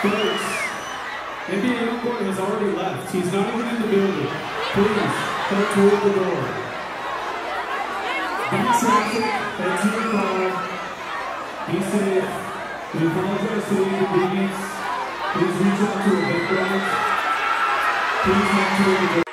Folks, NBA Youngboy has already left. He's not even in the building. Please, head toward the door. Be traffic, head to your car. Be safe. We apologize for the inconvenience. Please reach out to Evacuation. Please head toward the door.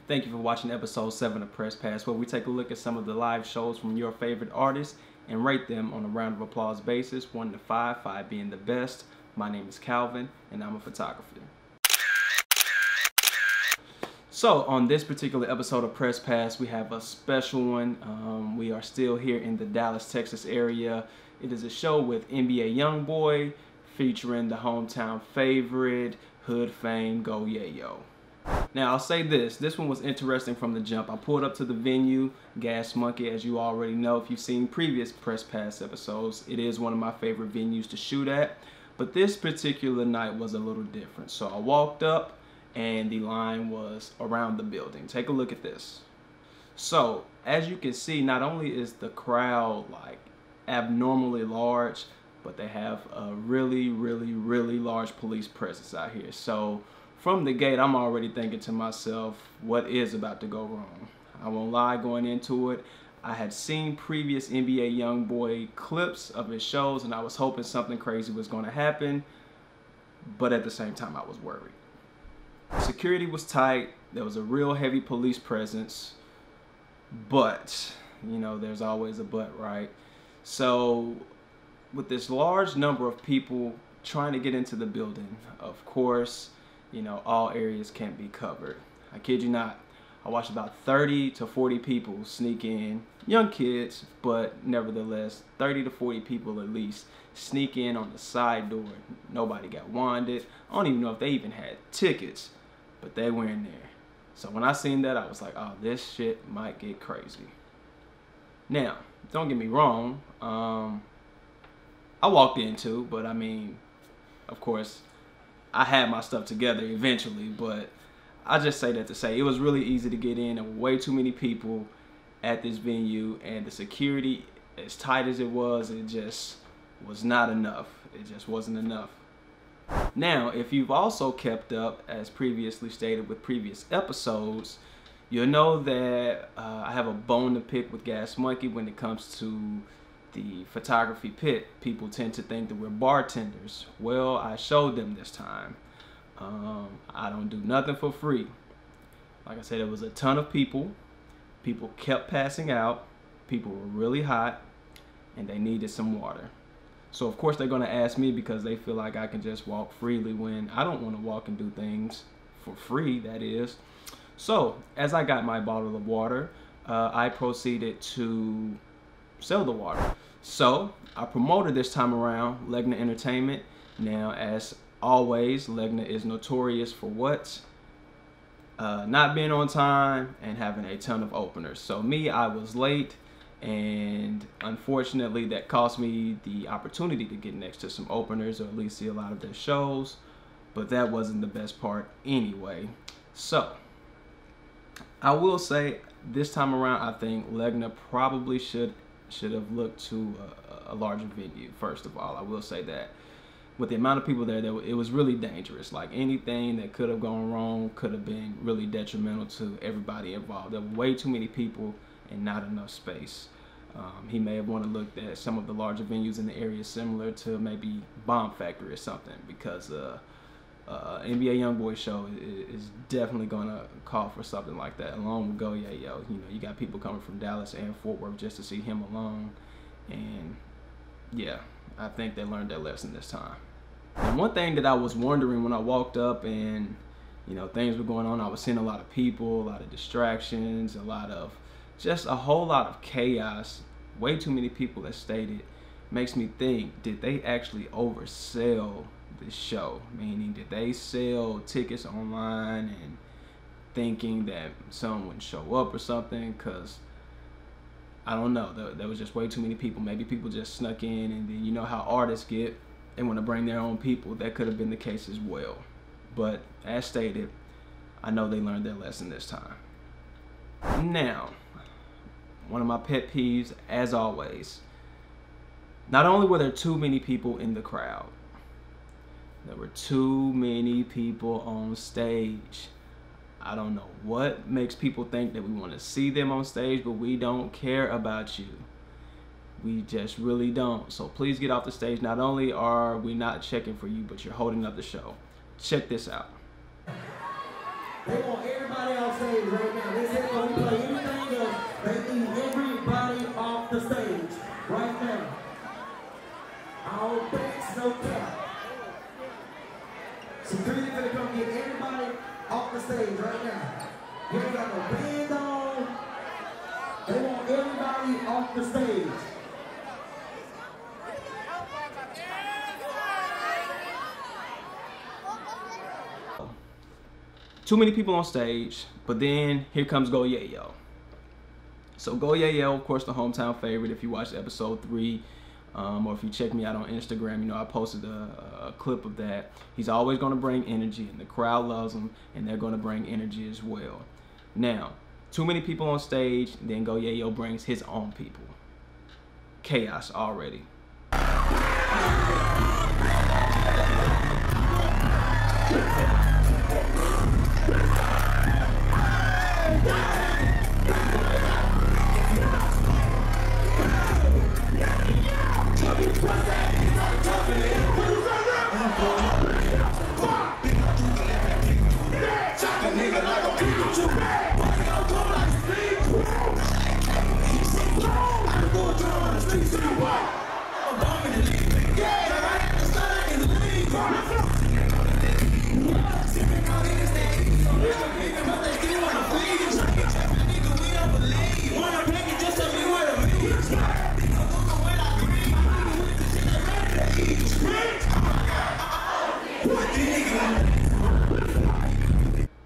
Thank you for watching episode 7 of Press Pass, where we take a look at some of the live shows from your favorite artists and rate them on a round of applause basis, 1 to 5, 5 being the best. My name is Calvin, and I'm a photographer. So, on this particular episode of Press Pass, we have a special one. We are still here in the Dallas, Texas area. It is a show with NBA Youngboy, featuring the hometown favorite, Hoodfame, Go Yayo. Now, I'll say this one was interesting from the jump. I pulled up to the venue, Gas Monkey, as you already know. If you've seen previous Press Pass episodes, it is one of my favorite venues to shoot at. But this particular night was a little different. So I walked up and the line was around the building. Take a look at this. So, as you can see, not only is the crowd like abnormally large, but they have a really large police presence out here. So, from the gate, I'm already thinking to myself, what is about to go wrong? I won't lie, going into it, I had seen previous NBA Youngboy clips of his shows, and I was hoping something crazy was going to happen, but at the same time, I was worried. Security was tight, there was a real heavy police presence, but, you know, there's always a but, right? So, with this large number of people trying to get into the building, of course, you know, all areas can't be covered. I kid you not. I watched about 30 to 40 people sneak in. Young kids, but nevertheless, 30 to 40 people at least sneak in on the side door. Nobody got wanded. I don't even know if they even had tickets, but they were in there. So when I seen that, I was like, oh, this shit might get crazy. Now, don't get me wrong. I walked in too, but I mean, of course, I had my stuff together eventually, but I just say that to say it was really easy to get in. There were way too many people at this venue, and the security, as tight as it just was not enough. It just wasn't enough. Now, if you've also kept up, as previously stated with previous episodes, you'll know that I have a bone to pick with Gas Monkey when it comes to the photography pit. People tend to think that we're bartenders. Well, I showed them this time. I don't do nothing for free. Like I said, there was a ton of people. People kept passing out. People were really hot, and they needed some water. So of course they're gonna ask me because they feel like I can just walk freely when I don't want to walk and do things for free, that is. So as I got my bottle of water, I proceeded to sell the water. So I promoted this time around Legna Entertainment. Now, as always, Legna is notorious for what? Not being on time and having a ton of openers. So me, I was late, and unfortunately that cost me the opportunity to get next to some openers, or at least see a lot of their shows, but that wasn't the best part anyway. So I will say this time around, I think Legna probably should have looked to a larger venue. First of all, I will say that with the amount of people there, it was really dangerous. Like, anything that could have gone wrong could have been really detrimental to everybody involved. There were way too many people and not enough space. He may have wanted to look at some of the larger venues in the area, similar to maybe Bomb Factory or something, because NBA Youngboy show is definitely gonna call for something like that, along with Go Yayo. You know, you got people coming from Dallas and Fort Worth just to see him alone, and yeah, I think they learned their lesson this time. And one thing that I was wondering when I walked up and, you know, things were going on, I was seeing a lot of people, a lot of distractions, just a whole lot of chaos, way too many people that stayed. Makes me think, did they actually oversell this show? Meaning, did they sell tickets online and thinking that someone wouldn't show up or something? Because I don't know, there was just way too many people. Maybe people just snuck in, and then you know how artists get, they want to bring their own people. That could have been the case as well. But as stated, I know they learned their lesson this time. Now, one of my pet peeves, as always, not only were there too many people in the crowd, there were too many people on stage. I don't know what makes people think that we want to see them on stage, but we don't care about you. We just really don't. So please get off the stage. Not only are we not checking for you, but you're holding up the show. Check this out. They want everybody off stage right now. They said don't play anything else. They need everybody off the stage right now. All backs, no cap. Security gonna come get everybody off the stage right now. You ain't got no band on. They want everybody off the stage. Too many people on stage, but then here comes Go Yayo. So Go Yayo, of course, the hometown favorite. If you watched episode 3, or if you check me out on Instagram, you know I posted a clip of that. He's always going to bring energy, and the crowd loves him, and they're going to bring energy as well. Now, too many people on stage, then Go Yayo brings his own people. Chaos already.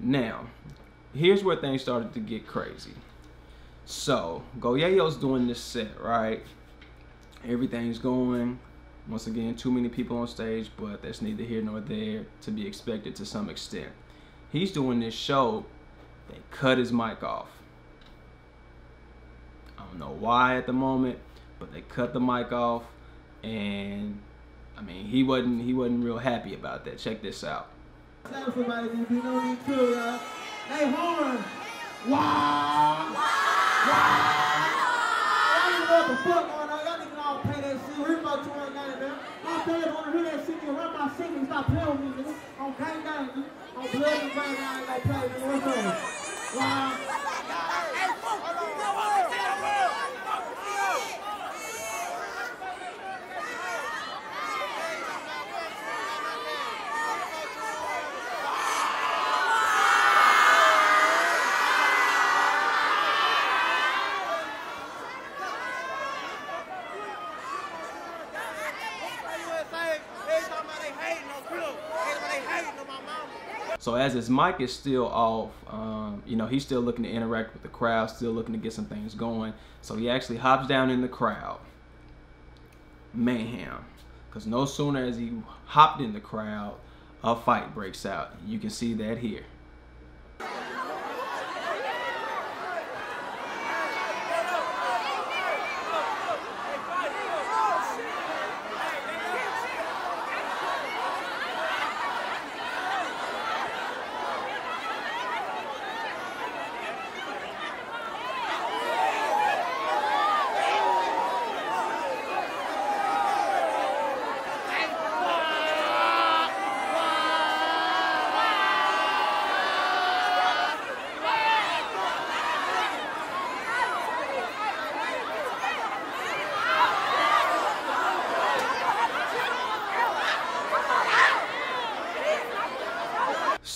Now, here's where things started to get crazy. So, Go Yayo's doing this set, right? Everything's going. Once again, too many people on stage, but that's neither here nor there, to be expected to some extent. He's doing this show. They cut his mic off. I don't know why at the moment, but they cut the mic off, and I mean, he wasn't real happy about that. Check this out. Tell somebody if you know these two, y'all. Hey, Horn! Wow! Wow! Y'all need to know what the fuck going on. Y'all need to all pay that shit. We're about 219, man. My fans want to hear that shit. You run my shit and stop playing with me, nigga. On gang gang, nigga. On blood and brain, I ain't gonna play, nigga. What's up? Wow! So as his mic is still off, you know, he's still looking to interact with the crowd, still looking to get some things going. So he actually hops down in the crowd. Mayhem. Because no sooner as he hopped in the crowd, a fight breaks out. You can see that here.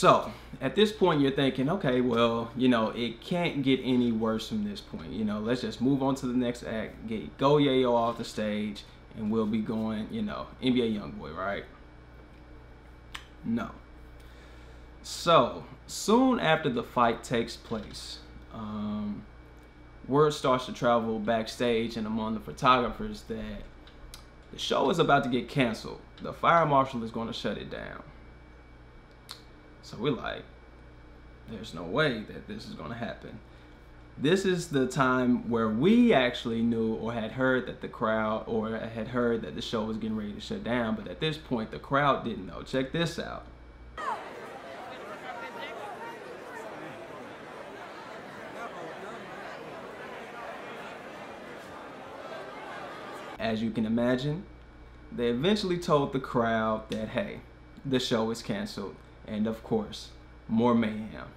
So at this point you're thinking, okay, well, you know, it can't get any worse from this point. You know, let's just move on to the next act, go Yayo off the stage, and we'll be going, you know, NBA Youngboy, right? No. So soon after the fight takes place, word starts to travel backstage and among the photographers that the show is about to get canceled. The fire marshal is going to shut it down. So we're like, there's no way that this is going to happen. This is the time where we actually knew or had heard that the crowd, or had heard that the show was getting ready to shut down. But at this point, the crowd didn't know. Check this out. As you can imagine, they eventually told the crowd that, hey, the show is canceled. And of course, more mayhem.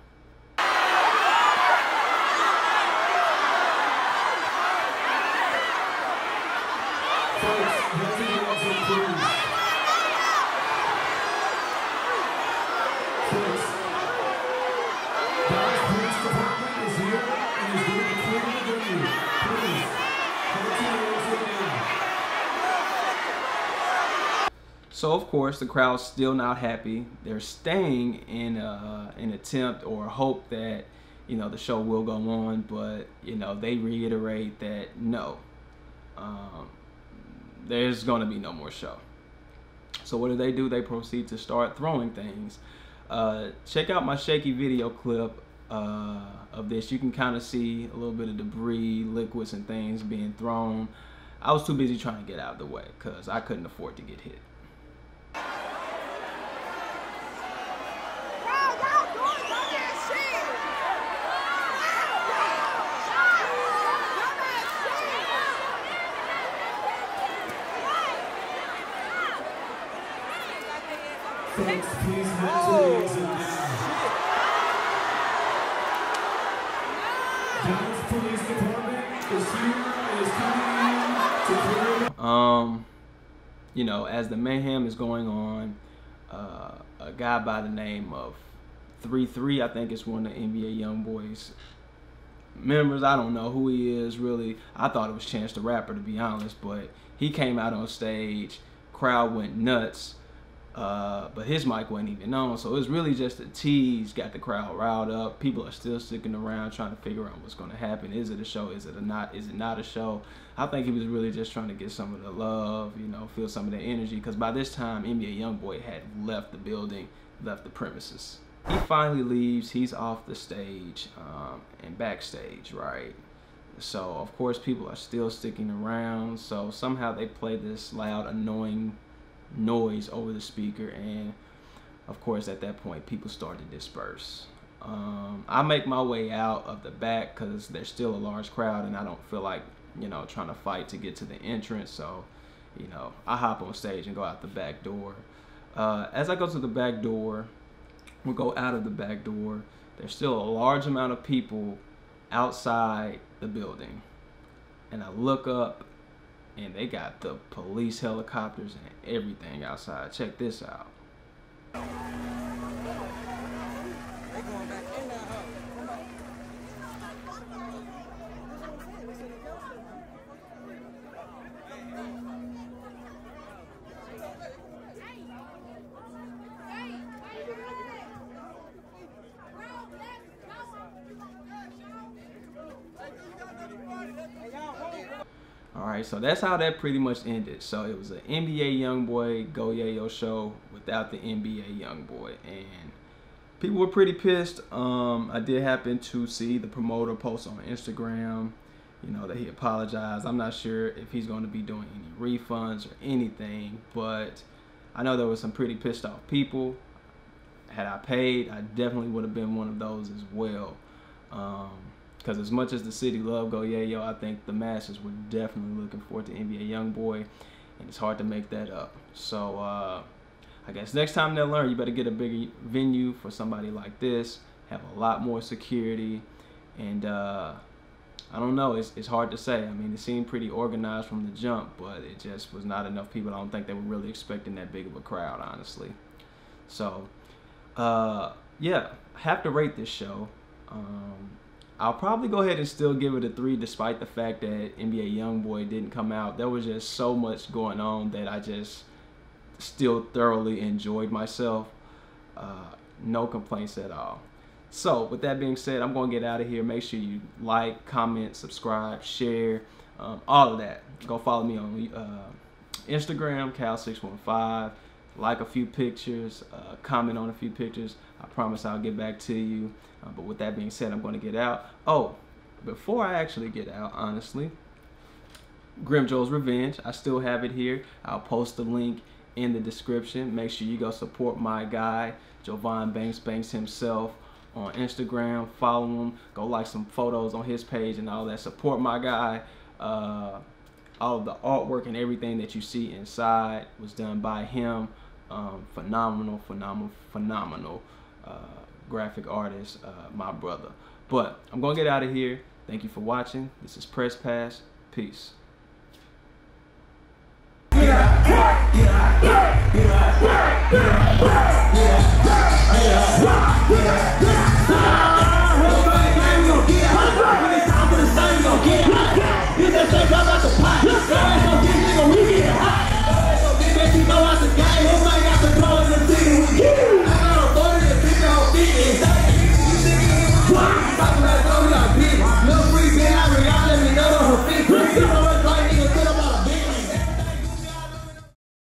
So of course the crowd's still not happy. They're staying in an attempt or hope that, you know, the show will go on, but you know, they reiterate that no, there's gonna be no more show. So what do? They proceed to start throwing things. Check out my shaky video clip of this. You can kind of see a little bit of debris, liquids and things being thrown. I was too busy trying to get out of the way because I couldn't afford to get hit. Folks, please head to the exit now. Dallas Police Department is here and is coming to clear. You know, as the mayhem is going on, a guy by the name of 3-3, I think is one of the NBA Youngboy's members. I don't know who he is really. I thought it was Chance the Rapper, to be honest, but he came out on stage. Crowd went nuts. But his mic wasn't even on, so it was really just a tease, got the crowd riled up. People are still sticking around trying to figure out what's going to happen. Is it a show? Is it not? Is it not a show? I think he was really just trying to get some of the love, you know, feel some of the energy, because by this time NBA Youngboy had left the building, left the premises. He finally leaves. He's off the stage and backstage, right? So of course people are still sticking around. So somehow they play this loud, annoying noise over the speaker, and of course at that point people start to disperse. I make my way out of the back because there's still a large crowd and I don't feel like, you know, trying to fight to get to the entrance. So, you know, I hop on stage and go out the back door. As I go to the back door, we go out of the back door, there's still a large amount of people outside the building, and I look up and they got the police helicopters and everything outside. Check this out. They going back in there, huh? Alright, so that's how that pretty much ended. So it was an NBA Youngboy Go Yayo show without the NBA Youngboy, and people were pretty pissed. I did happen to see the promoter post on Instagram, you know, that he apologized. I'm not sure if he's going to be doing any refunds or anything, but I know there was some pretty pissed off people. Had I paid, I definitely would have been one of those as well. Because as much as the city loved Go Yayo, I think the masses were definitely looking forward to NBA Youngboy, and it's hard to make that up. So I guess next time they'll learn, you better get a bigger venue for somebody like this, have a lot more security, and I don't know, it's hard to say. I mean, it seemed pretty organized from the jump, but it just was not enough people. I don't think they were really expecting that big of a crowd, honestly. So yeah, I have to rate this show. I'll probably go ahead and still give it a 3, despite the fact that NBA Youngboy didn't come out. There was just so much going on that I just still thoroughly enjoyed myself. No complaints at all. So with that being said, I'm going to get out of here. Make sure you like, comment, subscribe, share, all of that. Go follow me on Instagram, Cal615. Like a few pictures, comment on a few pictures. I promise I'll get back to you. But with that being said, I'm going to get out. Oh, before I actually get out, honestly, Grim Joe's Revenge, I still have it here. I'll post the link in the description. Make sure you go support my guy, Jovan Banks himself, on Instagram. Follow him. Go like some photos on his page and all that. Support my guy. All of the artwork and everything that you see inside was done by him. Phenomenal graphic artist, my brother. But I'm gonna get out of here. Thank you for watching. This is Press Pass. Peace. Yeah.